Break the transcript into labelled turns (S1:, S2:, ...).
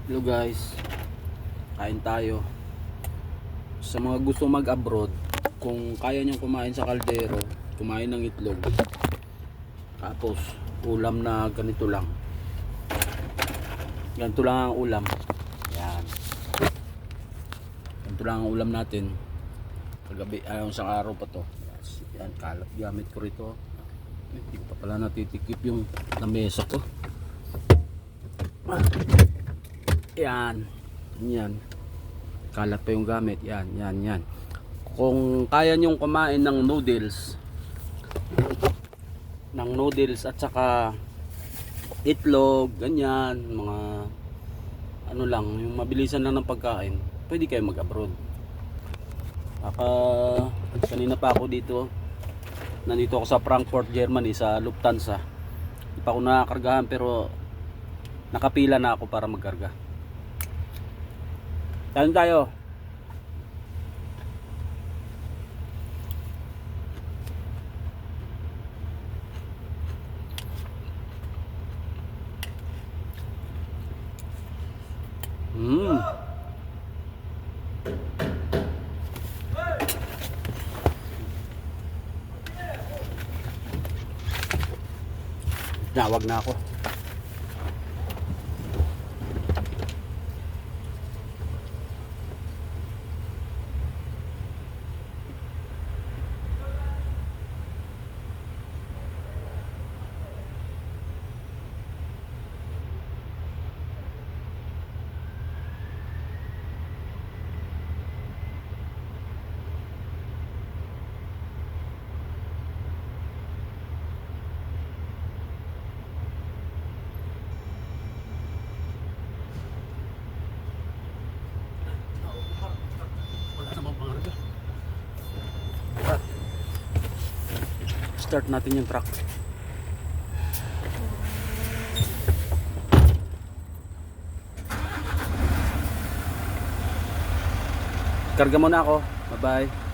S1: Hello guys, kain tayo. Sa mga gusto mag-abroad, kung kaya nyo kumain sa kaldero, kumain ng itlog, tapos ulam na ganito lang, ganito lang ang ulam. Yan, ganito lang ang ulam natin kagabi, isang araw pa to. Yan, kalat gamit ko rito. Hindi pa pala natitikip yung lamesa ko. Yan, yan, kalat pa yung gamit. Yan. Kung kaya nyong kumain ng noodles at saka itlog, ganyan, mga ano lang, yung mabilisan lang ng pagkain, pwede kayo mag-abroad. Kanina pa ako dito, nandito ako sa Frankfurt, Germany, sa Lufthansa. Hindi pa ako nakakargahan pero nakapila na ako para magkarga. Kain tayo. Nawag na ako. Start natin yung truck. Karga muna ako. Bye bye.